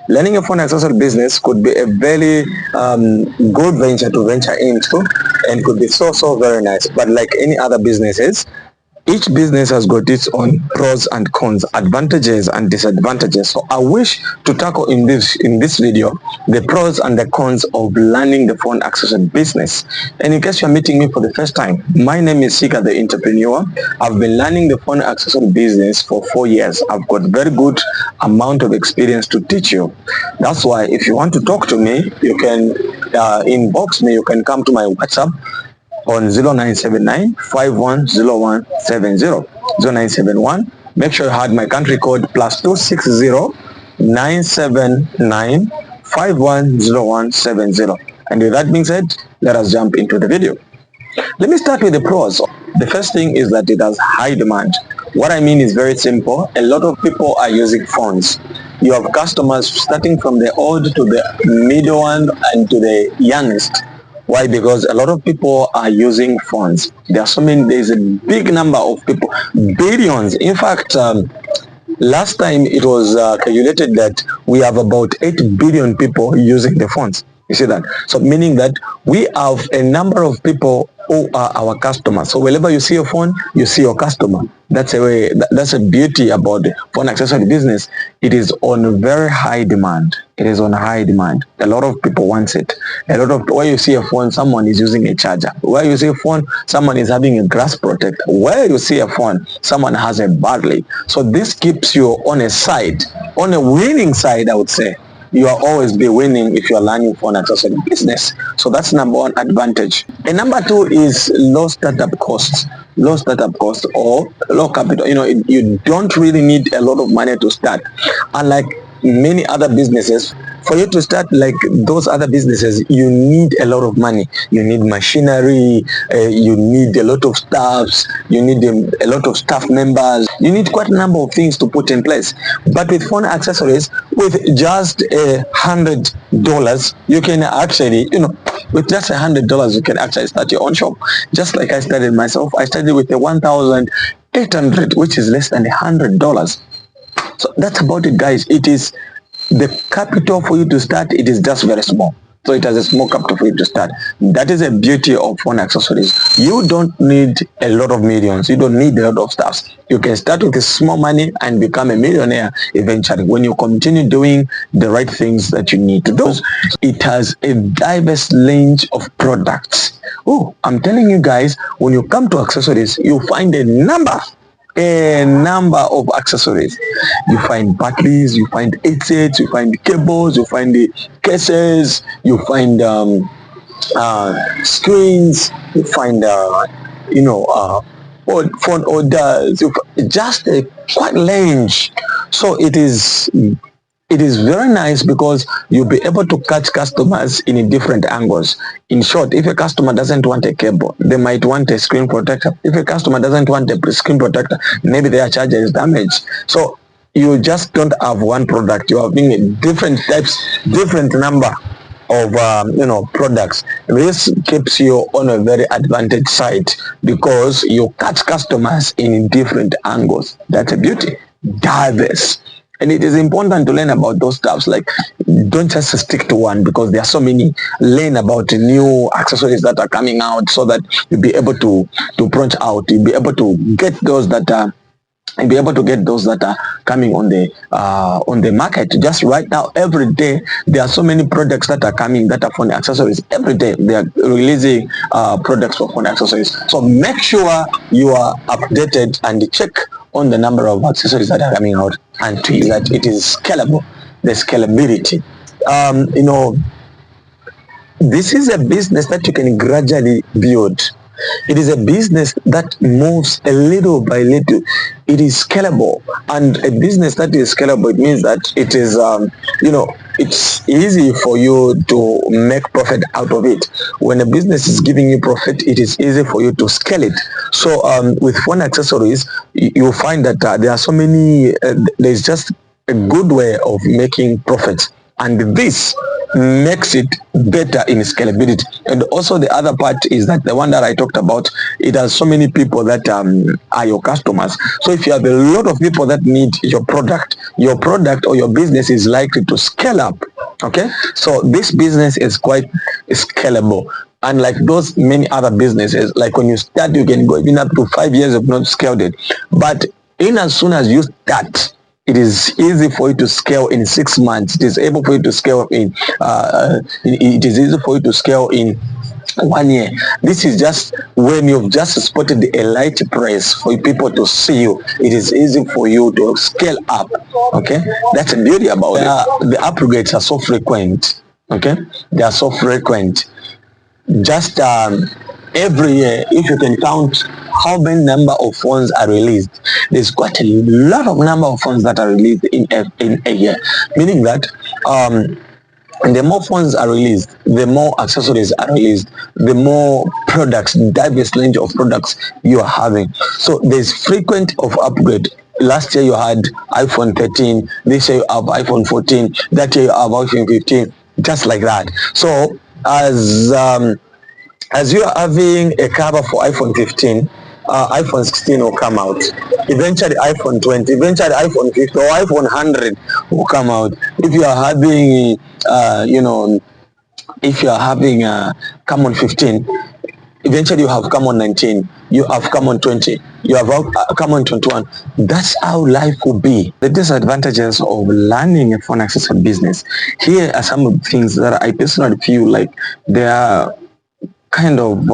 Learning a phone accessory business could be a very good venture to venture into, and could be so very nice. But like any other businesses, each business has got its own pros and cons, advantages and disadvantages. So I wish to tackle in this video the pros and the cons of learning the phone accessory business. And in case you're meeting me for the first time, my name is SIKA-The entrepreneur. I've been learning the phone accessory business for 4 years. I've got very good amount of experience to teach you. That's why if you want to talk to me, you can inbox me. You can come to my WhatsApp on 0979 510170 0971. Make sure you had my country code +260 979 510170. And with that being said, let us jump into the video. Let me start with the pros. The first thing is that it has high demand. What I mean is very simple. A lot of people are using phones. You have customers starting from the old to the middle one and to the youngest. Why? Because a lot of people are using phones. There's a big number of people, billions. In fact, last time it was calculated that we have about 8 billion people using the phones. You see that? So meaning that we have a number of people who are our customers. So whenever you see a phone, you see your customer. That's a beauty about the phone accessory business. It is on very high demand. It is on high demand. A lot of people want it. Where you see a phone, someone is using a charger. Where you see a phone, someone is having a grass protector. Where you see a phone, someone has a battery. So this keeps you on a side, on a winning side, I would say. You will always be winning if you are learning phone accessory business. So that's number one advantage. And number two is low startup costs. Low startup costs or low capital. You don't really need a lot of money to start. Unlike many other businesses, for you to start like those other businesses, you need a lot of money. You need machinery, you need a lot of staffs, you need a lot of staff members, you need quite a number of things to put in place. But with phone accessories, with just $100, you can actually, with just $100, you can actually start your own shop. Just like I started myself, I started with a 1,800, which is less than $100. So that's about it, guys. It is the capital for you to start. It is just very small. So it has a small capital for you to start. That is a beauty of phone accessories. You don't need a lot of millions. You don't need a lot of stuff. You can start with a small money and become a millionaire eventually when you continue doing the right things that you need to do. It has a diverse range of products. Oh, I'm telling you guys, when you come to accessories, you find a number of accessories. You find batteries, you find headsets, you find cables, you find the cases, you find screens, you find phone orders, just a quite range. So it is very nice because you'll be able to catch customers in different angles. In short, if a customer doesn't want a cable, they might want a screen protector. If a customer doesn't want a screen protector, maybe their charger is damaged. So you just don't have one product. You're having different types, different number of products. This keeps you on a very advantage side because you catch customers in different angles. That's a beauty. Diverse. And it is important to learn about those stuffs. Like, don't just stick to one because there are so many. Learn about new accessories that are coming out so that you'll be able to branch out. You'll be able to get those that are coming on the market. Just right now, every day there are so many products that are coming that are phone accessories. Every day they are releasing products for phone accessories. So make sure you are updated and check on the number of accessories that are coming out and that it is scalable. The scalability. This is a business that you can gradually build. It is a business that moves a little by little. It is scalable, and a business that is scalable, it means that it is, it's easy for you to make profit out of it. When a business is giving you profit, it is easy for you to scale it. So with phone accessories, you'll find that there are so many, there's just a good way of making profits and this makes it better in scalability. And also the other part is that the one that I talked about, it has so many people that are your customers. So if you have a lot of people that need your product or your business is likely to scale up. Okay, so this business is quite scalable, unlike those many other businesses. Like when you start, you can go even up to 5 years of not scaled it, but in as soon as you start, it is easy for you to scale in 6 months. It is able for you to scale in it is easy for you to scale in 1 year. This is just when you've just spotted a light price for people to see you. It is easy for you to scale up. Okay, that's the beauty about it. The upgrades are so frequent. Okay, they are so frequent. Just every year, if you can count how many number of phones are released, there's quite a lot of number of phones that are released in a year, meaning that and the more phones are released, the more accessories are released, the more products, diverse range of products you are having. So there's frequent of upgrade. Last year you had iPhone 13, this year you have iPhone 14, that year you have iPhone 15, just like that. So as you are having a cover for iPhone 15, iPhone 16 will come out. Eventually iPhone 20, eventually iPhone 50 or iPhone 100 will come out. If you are having, if you are having come on 15, eventually you have come on 19, you have come on 20, you have come on 21. That's how life will be. The disadvantages of learning a phone accessory business. Here are some of the things that I personally feel like they are kind of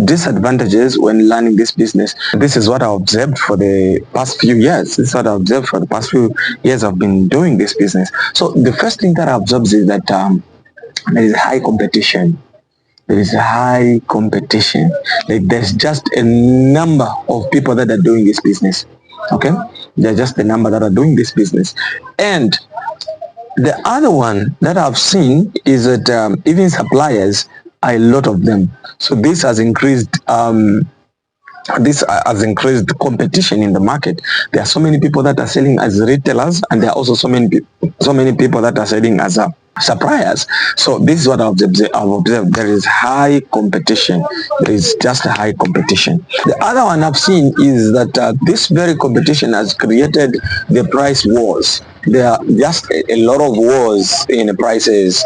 disadvantages when learning this business. This is what I observed for the past few years. This is what I observed for the past few years I've been doing this business. So the first thing that I observed is that there is high competition. There is high competition. Like there's just a number of people that are doing this business. Okay, there's just a number that are doing this business. And the other one that I've seen is that even suppliers, a lot of them. So this has increased competition in the market. There are so many people that are selling as retailers, and there are also so many people that are selling as suppliers. So this is what I've observed. There is high competition. There is just a high competition. The other one I've seen is that this very competition has created the price wars. There are just a lot of wars in the prices.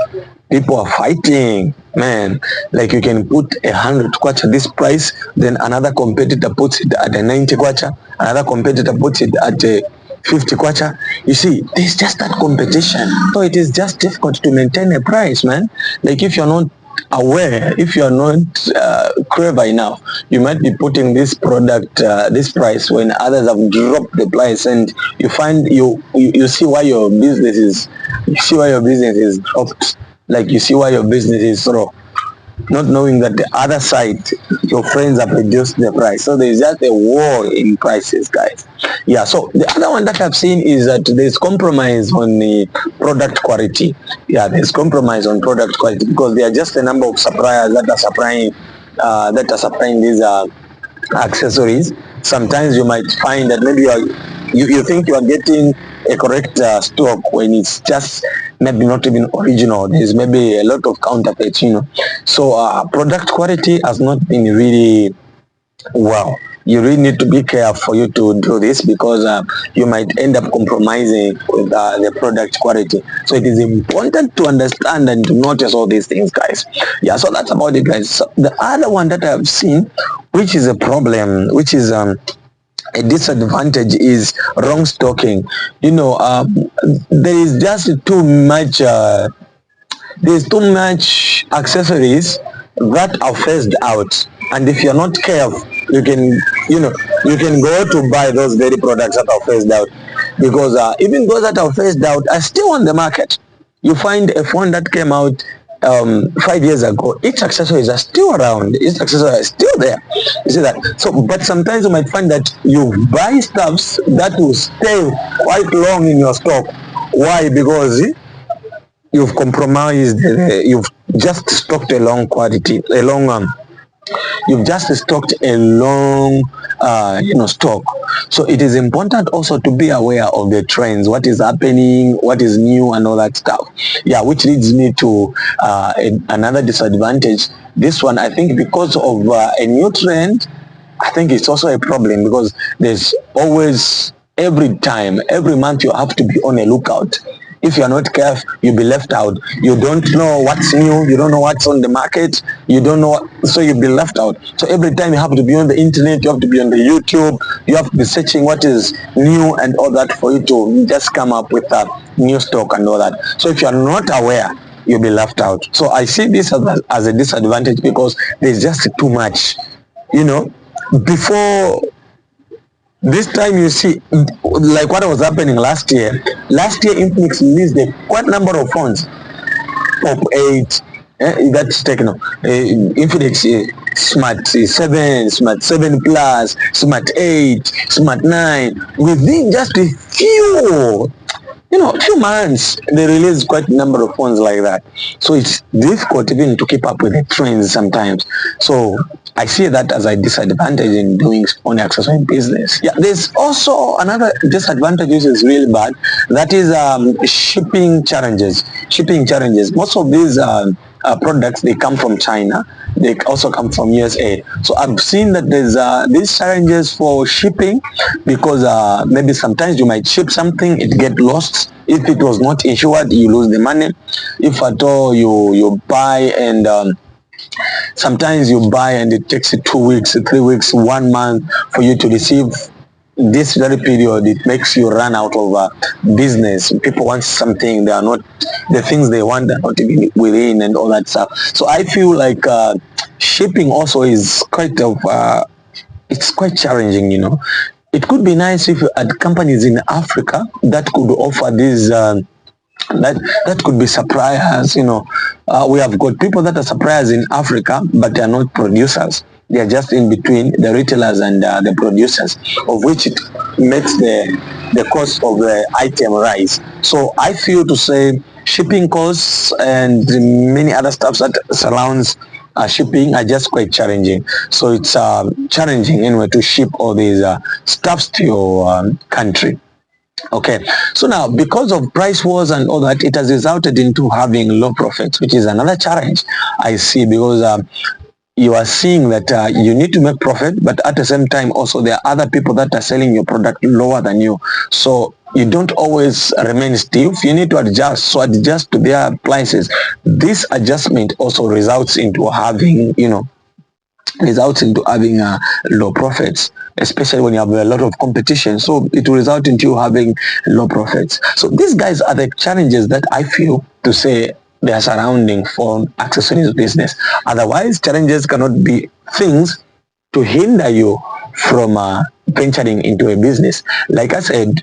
People are fighting, man. Like you can put 100 kwacha this price, then another competitor puts it at a 90 kwacha, another competitor puts it at a 50 kwacha. You see, there's just that competition. So it is just difficult to maintain a price, man. Like if you're not aware, if you're not clever enough, you might be putting this product, this price when others have dropped the price, and you find you see why your business is dropped. Like you see why your business is sort of not knowing that the other side, your friends have reduced the price. So there's just a war in prices, guys. Yeah, so the other one that I've seen is that there's compromise on the product quality. Yeah, there's compromise on product quality because there are just a number of suppliers that are supplying these accessories. Sometimes you might find that maybe you think you are getting a correct stock when it's just maybe not even original. There's maybe a lot of counterfeits, So product quality has not been really well. You really need to be careful for you to do this because you might end up compromising with the product quality. So it is important to understand and to notice all these things, guys. Yeah, so that's about it, guys. So the other one that I've seen, which is a problem, which is a disadvantage, is wrong stocking. There is just too much there's too much accessories that are phased out, and if you're not careful, you can go to buy those very products that are phased out, because even those that are phased out are still on the market. You find a phone that came out 5 years ago, its accessories are still around, its accessories are still there. You see that? So, but sometimes you might find that you buy stuffs that will stay quite long in your stock. Why? Because you've compromised, you've just stocked a long You've just stocked a long stock. So it is important also to be aware of the trends, what is happening, what is new, and all that stuff. Yeah, which leads me to another disadvantage. This one, I think, because of a new trend, I think it's also a problem, because there's always, every time, every month, you have to be on a lookout. If you are not careful, you'll be left out. You don't know what's new, you don't know what's on the market, you don't know so you'll be left out. So every time you have to be on the internet, you have to be on the YouTube, you have to be searching what is new and all that, for you to just come up with a new stock and all that. So if you are not aware, you'll be left out. So I see this as a disadvantage, because there's just too much, before this time. You see, like what was happening last year. Last year, Infinix released a quite number of phones, Pop 8, that's Techno, Infinix Smart 7, Smart 7 Plus, Smart 8, Smart 9, within just a few months. They release quite a number of phones like that. So it's difficult even to keep up with the trends sometimes. So I see that as a disadvantage in doing phone accessory business. Yeah, there's also another disadvantage which is really bad. That is shipping challenges. Most of these products, they come from China. They also come from USA. So I've seen that there's these challenges for shipping, because maybe sometimes you might ship something, it get lost. If it was not insured, you lose the money. If at all you buy, and sometimes you buy and it takes 2 weeks, 3 weeks, 1 month for you to receive. This very period, it makes you run out of business. People want something, they are not, the things they want, they're not even within, and all that stuff. So I feel like shipping also is quite of it's quite challenging. It could be nice if you had companies in Africa that could offer these that could be suppliers. We have got people that are suppliers in Africa, but they are not producers. They are just in between the retailers and the producers, of which it makes the cost of the item rise. So I feel to say shipping costs and many other stuff that surrounds shipping are just quite challenging. So it's challenging anyway to ship all these stuffs to your country. Okay, so now, because of price wars and all that, it has resulted into having low profits, which is another challenge I see, because you are seeing that you need to make profit, but at the same time also there are other people that are selling your product lower than you. So you don't always remain stiff, you need to adjust. So adjust to their prices. This adjustment also results into having low profits, especially when you have a lot of competition. So it will result into you having low profits. So these guys are the challenges that I feel to say they are surrounding phone accessories business. Otherwise, challenges cannot be things to hinder you from venturing into a business. Like I said,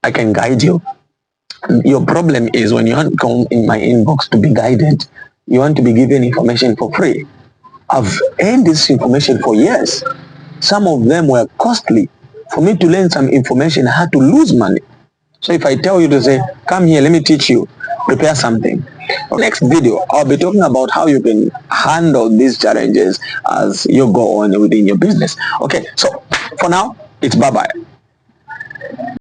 I can guide you. Your problem is when you want to come in my inbox to be guided, you want to be given information for free. I've earned this information for years. Some of them were costly. For me to learn some information, I had to lose money. So if I tell you to say, come here, let me teach you, prepare something. Next video, I'll be talking about how you can handle these challenges as you go on within your business. Okay, so for now, it's bye-bye.